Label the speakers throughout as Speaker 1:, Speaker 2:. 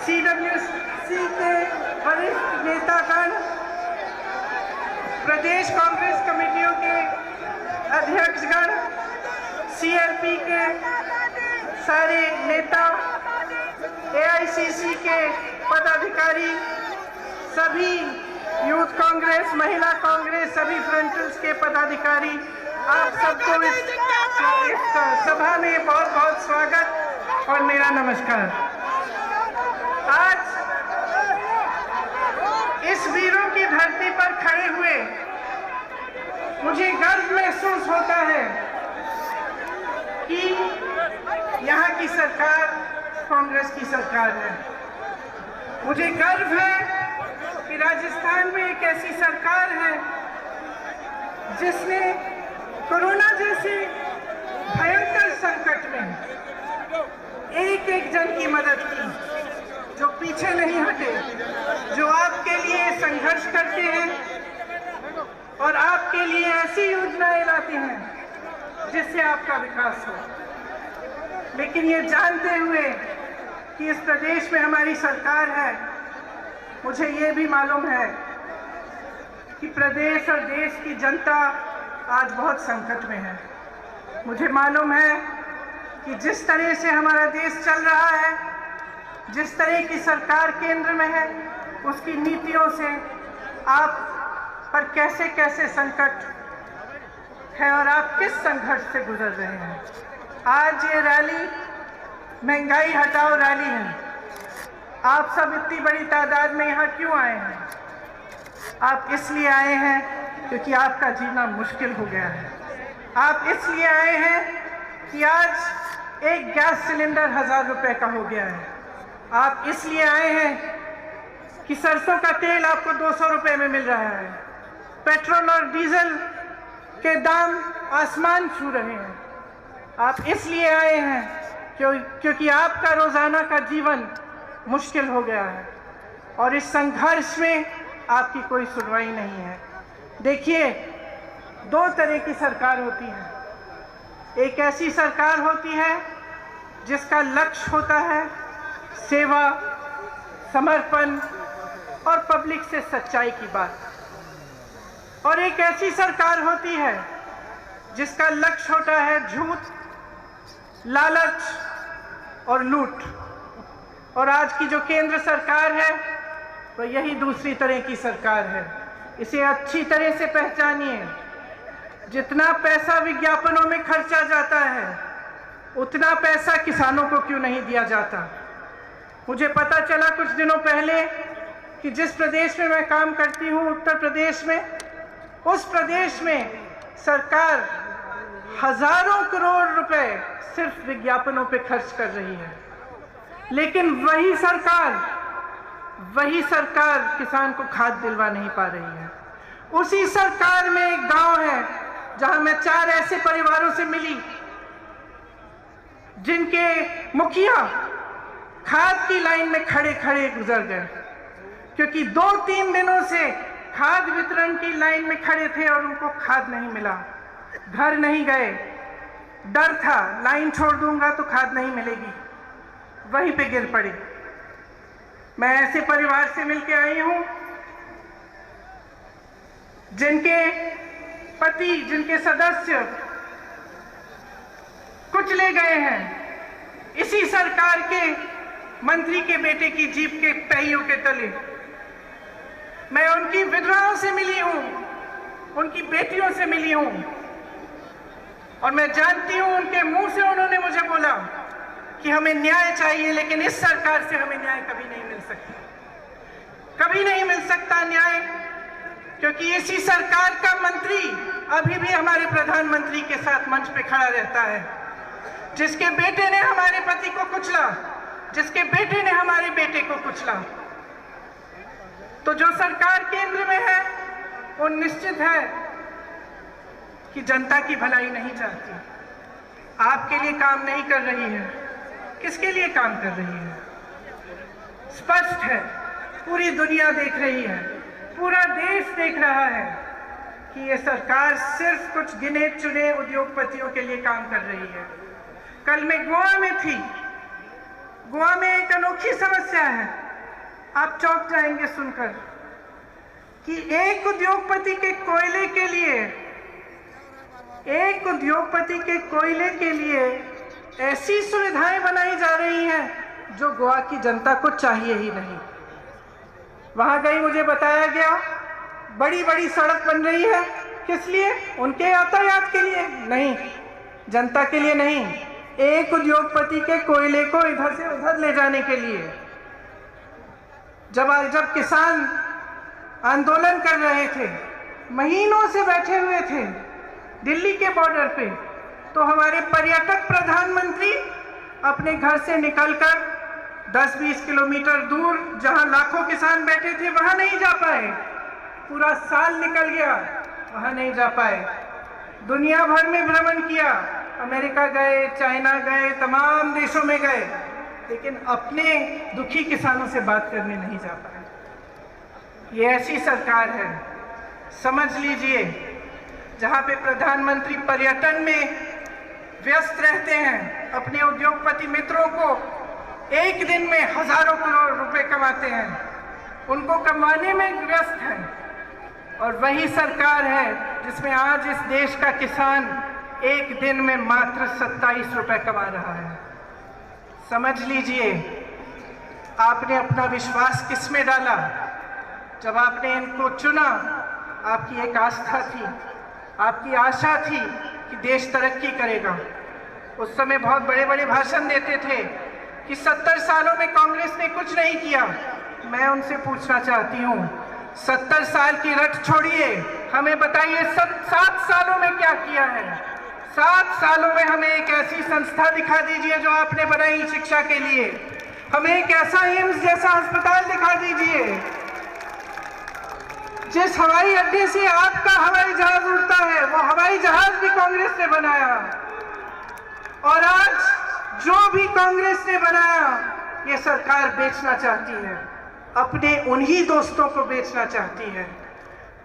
Speaker 1: CWC के वरिष्ठ नेतागण, प्रदेश कांग्रेस कमेटियों के अध्यक्षगण, CLP के सारे नेता, AICC के पदाधिकारी, सभी यूथ कांग्रेस, महिला कांग्रेस, सभी फ्रंटल्स के पदाधिकारी, आप सबको इस सभा में बहुत बहुत स्वागत और मेरा नमस्कार। आज इस वीरों की धरती पर खड़े हुए मुझे गर्व महसूस होता है कि यहाँ की सरकार कांग्रेस की सरकार है। मुझे गर्व है कि राजस्थान में एक ऐसी सरकार है जिसने कोरोना जैसे भयंकर संकट में एक एक जन की मदद की, जो पीछे नहीं हटे, जो आपके लिए संघर्ष करते हैं और आपके लिए ऐसी योजनाएं लाते हैं जिससे आपका विकास हो। लेकिन ये जानते हुए कि इस प्रदेश में हमारी सरकार है, मुझे ये भी मालूम है कि प्रदेश और देश की जनता आज बहुत संकट में है। मुझे मालूम है कि जिस तरह से हमारा देश चल रहा है, जिस तरह की सरकार केंद्र में है, उसकी नीतियों से आप पर कैसे कैसे संकट है और आप किस संघर्ष से गुजर रहे हैं। आज ये रैली महंगाई हटाओ रैली है। आप सब इतनी बड़ी तादाद में यहाँ क्यों आए हैं? आप इसलिए आए हैं क्योंकि आपका जीना मुश्किल हो गया है। आप इसलिए आए हैं कि आज एक गैस सिलेंडर 1000 रुपए का हो गया है। आप इसलिए आए हैं कि सरसों का तेल आपको 200 रुपए में मिल रहा है। पेट्रोल और डीजल के दाम आसमान छू रहे हैं। आप इसलिए आए हैं क्योंकि आपका रोजाना का जीवन मुश्किल हो गया है और इस संघर्ष में आपकी कोई सुनवाई नहीं है। देखिए, दो तरह की सरकार होती है। एक ऐसी सरकार होती है जिसका लक्ष्य होता है सेवा, समर्पण और पब्लिक से सच्चाई की बात, और एक ऐसी सरकार होती है जिसका लक्ष्य होता है झूठ, लालच और लूट। और आज की जो केंद्र सरकार है वह यही दूसरी तरह की सरकार है। इसे अच्छी तरह से पहचानिए। जितना पैसा विज्ञापनों में खर्चा जाता है, उतना पैसा किसानों को क्यों नहीं दिया जाता? मुझे पता चला कुछ दिनों पहले कि जिस प्रदेश में मैं काम करती हूँ, उत्तर प्रदेश में, उस प्रदेश में सरकार हजारों करोड़ रुपए सिर्फ विज्ञापनों पे खर्च कर रही है। लेकिन वही सरकार किसान को खाद दिलवा नहीं पा रही है। उसी सरकार में एक गांव है जहां मैं 4 ऐसे परिवारों से मिली जिनके मुखिया खाद की लाइन में खड़े खड़े गुजर गए, क्योंकि 2-3 दिनों से खाद वितरण की लाइन में खड़े थे और उनको खाद नहीं मिला। घर नहीं गए, डर था लाइन छोड़ दूंगा तो खाद नहीं मिलेगी, वहीं पे गिर पड़े। मैं ऐसे परिवार से मिलके आई हूं जिनके पति, जिनके सदस्य कुचले गए हैं इसी सरकार के मंत्री के बेटे की जीप के पहियों के तले। मैं उनकी विधवाओं से मिली हूं, उनकी बेटियों से मिली हूं, और मैं जानती हूं उनके मुंह से उन्होंने मुझे बोला कि हमें न्याय चाहिए, लेकिन इस सरकार से हमें न्याय कभी नहीं मिल सकता, कभी नहीं मिल सकता न्याय, क्योंकि इसी सरकार का मंत्री अभी भी हमारे प्रधानमंत्री के साथ मंच पे खड़ा रहता है, जिसके बेटे ने हमारे पति को कुचला, जिसके बेटे ने हमारे बेटे को कुचला। तो जो सरकार केंद्र में है वो निश्चित है कि जनता की भलाई नहीं चाहती, आपके लिए काम नहीं कर रही है। किसके लिए काम कर रही है? स्पष्ट है, पूरी दुनिया देख रही है, पूरा देश देख रहा है कि ये सरकार सिर्फ कुछ गिने चुने उद्योगपतियों के लिए काम कर रही है। कल मैं गोवा में थी, गोवा में एक अनोखी समस्या है, आप चौंक जाएंगे सुनकर, कि एक उद्योगपति के लिए ऐसी सुविधाएं बनाई जा रही हैं जो गोवा की जनता को चाहिए ही नहीं। वहां गई, मुझे बताया गया बड़ी बड़ी सड़क बन रही है, किस लिए? उनके यातायात के लिए नहीं, जनता के लिए नहीं, एक उद्योगपति के कोयले को इधर से उधर ले जाने के लिए। जब किसान आंदोलन कर रहे थे, महीनों से बैठे हुए थे दिल्ली के बॉर्डर पे, तो हमारे पर्यटक प्रधानमंत्री अपने घर से निकलकर 10-20 किलोमीटर दूर जहां लाखों किसान बैठे थे वहां नहीं जा पाए। पूरा साल निकल गया, वहां नहीं जा पाए। दुनिया भर में भ्रमण किया, अमेरिका गए, चाइना गए, तमाम देशों में गए, लेकिन अपने दुखी किसानों से बात करने नहीं जा पाए। ये ऐसी सरकार है, समझ लीजिए, जहां पे प्रधानमंत्री पर्यटन में व्यस्त रहते हैं, अपने उद्योगपति मित्रों को एक दिन में हजारों करोड़ रुपए कमाते हैं, उनको कमाने में व्यस्त हैं। और वही सरकार है जिसमें आज इस देश का किसान एक दिन में मात्र 27 रुपए कमा रहा है। समझ लीजिए, आपने अपना विश्वास किस में डाला? जब आपने इनको चुना, आपकी एक आस्था थी, आपकी आशा थी कि देश तरक्की करेगा। उस समय बहुत बड़े बड़े भाषण देते थे कि 70 सालों में कांग्रेस ने कुछ नहीं किया। मैं उनसे पूछना चाहती हूँ, 70 साल की रट छोड़िए, हमें बताइए 7 सालों में क्या किया है? 7 सालों में हमें एक ऐसी संस्था दिखा दीजिए जो आपने बनाई शिक्षा के लिए, हमें एक ऐसा एम्स जैसा अस्पताल दिखा दीजिए। जिस हवाई अड्डे से आपका हवाई जहाज उड़ता है, वो हवाई जहाज भी कांग्रेस ने बनाया। और आज जो भी कांग्रेस ने बनाया, ये सरकार बेचना चाहती है, अपने उन्हीं दोस्तों को बेचना चाहती है।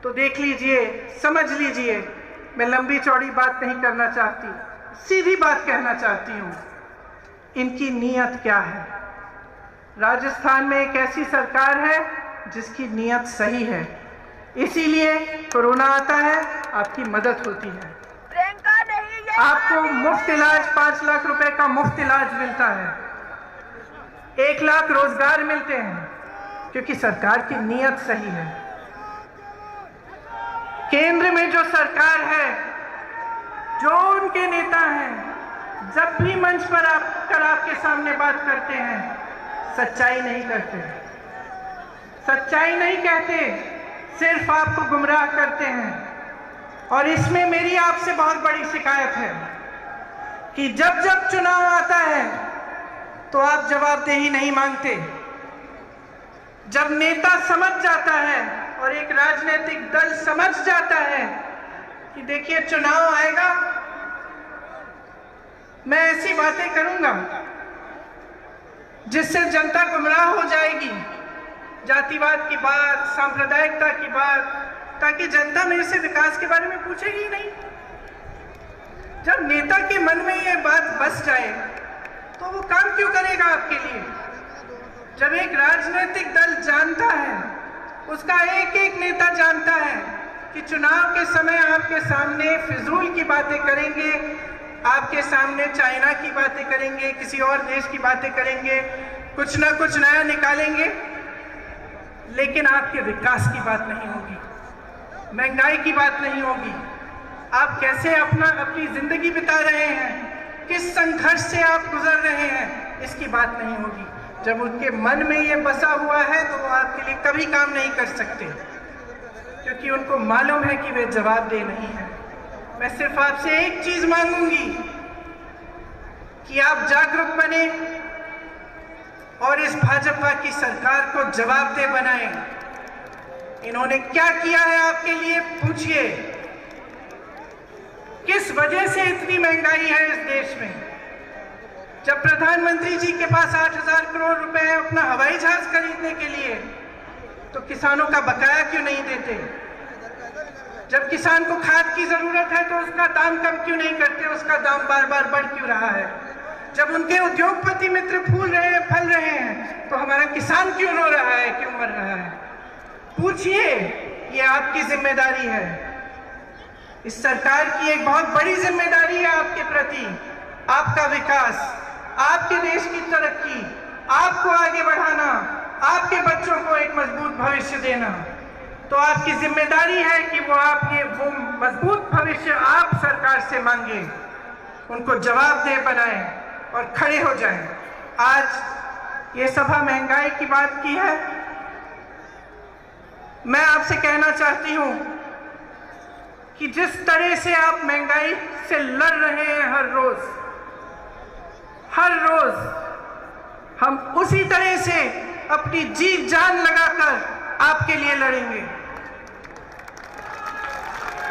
Speaker 1: तो देख लीजिए, समझ लीजिए, मैं लंबी चौड़ी बात नहीं करना चाहती, सीधी बात कहना चाहती हूँ, इनकी नीयत क्या है। राजस्थान में एक ऐसी सरकार है जिसकी नीयत सही है, इसीलिए कोरोना आता है, आपकी मदद होती है, आपको मुफ्त इलाज, 5 लाख रुपए का मुफ्त इलाज मिलता है, 1 लाख रोजगार मिलते हैं, क्योंकि सरकार की नीयत सही है। केंद्र में जो सरकार है, जो उनके नेता हैं, जब भी मंच पर आकर आपके सामने बात करते हैं, सच्चाई नहीं करते, सच्चाई नहीं कहते, सिर्फ आपको गुमराह करते हैं। और इसमें मेरी आपसे बहुत बड़ी शिकायत है कि जब जब चुनाव आता है तो आप जवाबदेही नहीं मांगते। जब नेता समझ जाता है और एक राजनीतिक दल समझ जाता है कि देखिए चुनाव आएगा, मैं ऐसी बातें करूंगा जिससे जनता गुमराह हो जाएगी, जातिवाद की बात, सांप्रदायिकता की बात, ताकि जनता मेरे से विकास के बारे में पूछेगी ही नहीं। जब नेता के मन में ये बात बस जाए तो वो काम क्यों करेगा आपके लिए? जब एक राजनीतिक दल जानता है, उसका एक एक नेता जानता है कि चुनाव के समय आपके सामने फिजूल की बातें करेंगे, आपके सामने चाइना की बातें करेंगे, किसी और देश की बातें करेंगे, कुछ ना कुछ नया निकालेंगे, लेकिन आपके विकास की बात नहीं होगी, महंगाई की बात नहीं होगी, आप कैसे अपनी जिंदगी बिता रहे हैं, किस संघर्ष से आप गुजर रहे हैं, इसकी बात नहीं होगी। जब उनके मन में ये बसा हुआ है तो वो आपके लिए कभी काम नहीं कर सकते, क्योंकि उनको मालूम है कि वे जवाबदेह नहीं है। मैं सिर्फ आपसे एक चीज मांगूंगी कि आप जागरूक बने और इस भाजपा की सरकार को जवाबदेह बनाएं। इन्होंने क्या किया है आपके लिए, पूछिए। किस वजह से इतनी महंगाई है इस देश में? जब प्रधानमंत्री जी के पास 8,000 करोड़ रुपए है अपना हवाई जहाज खरीदने के लिए, तो किसानों का बकाया क्यों नहीं देते? जब किसान को खाद की जरूरत है तो उसका दाम कम क्यों नहीं करते? उसका दाम बार बार बढ़ क्यों रहा है? जब उनके उद्योगपति मित्र फूल रहे हैं, फल रहे हैं, तो हमारा किसान क्यों रो रहा है, क्यों मर रहा है? पूछिए, ये आपकी जिम्मेदारी है। इस सरकार की एक बहुत बड़ी जिम्मेदारी है आपके प्रति। आपका विकास, आपके देश की तरक्की, आपको आगे बढ़ाना, आपके बच्चों को एक मजबूत भविष्य देना। तो आपकी जिम्मेदारी है कि वो मजबूत भविष्य आप सरकार से मांगे, उनको जवाबदेह बनाएं और खड़े हो जाएं। आज ये सभा महंगाई की बात की है। मैं आपसे कहना चाहती हूं कि जिस तरह से आप महंगाई से लड़ रहे हैं हर रोज हम उसी तरह से अपनी जी जान लगाकर आपके लिए लड़ेंगे।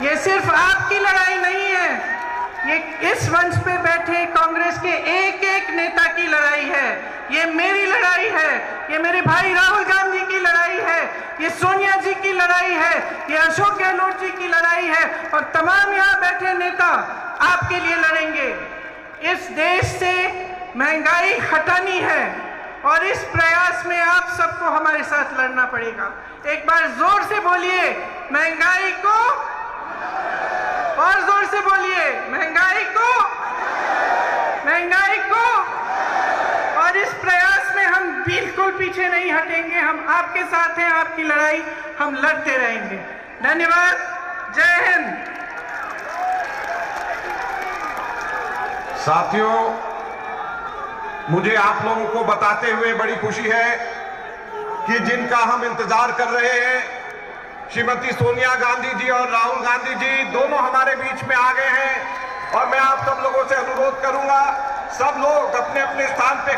Speaker 1: ये सिर्फ आपकी लड़ाई नहीं है, ये इस मंच पे बैठे कांग्रेस के एक एक नेता की लड़ाई है। ये मेरी लड़ाई है, ये मेरे भाई राहुल गांधी की लड़ाई है, ये सोनिया जी की लड़ाई है, ये अशोक गहलोत जी की लड़ाई है, और तमाम यहाँ बैठे नेता आपके लिए लड़ेंगे। इस देश से महंगाई हटानी है और इस प्रयास में आप सबको हमारे साथ लड़ना पड़ेगा। एक बार जोर से बोलिए, महंगाई को, और जोर से बोलिए, महंगाई को, महंगाई को। और इस प्रयास में हम बिल्कुल पीछे नहीं हटेंगे। हम आपके साथ हैं, आपकी लड़ाई हम लड़ते रहेंगे। धन्यवाद। जय हिंद।
Speaker 2: साथियों, मुझे आप लोगों को बताते हुए बड़ी खुशी है कि जिनका हम इंतजार कर रहे हैं, श्रीमती सोनिया गांधी जी और राहुल गांधी जी दोनों हमारे बीच में आ गए हैं। और मैं आप सब लोगों से अनुरोध करूंगा, सब लोग अपने अपने स्थान पे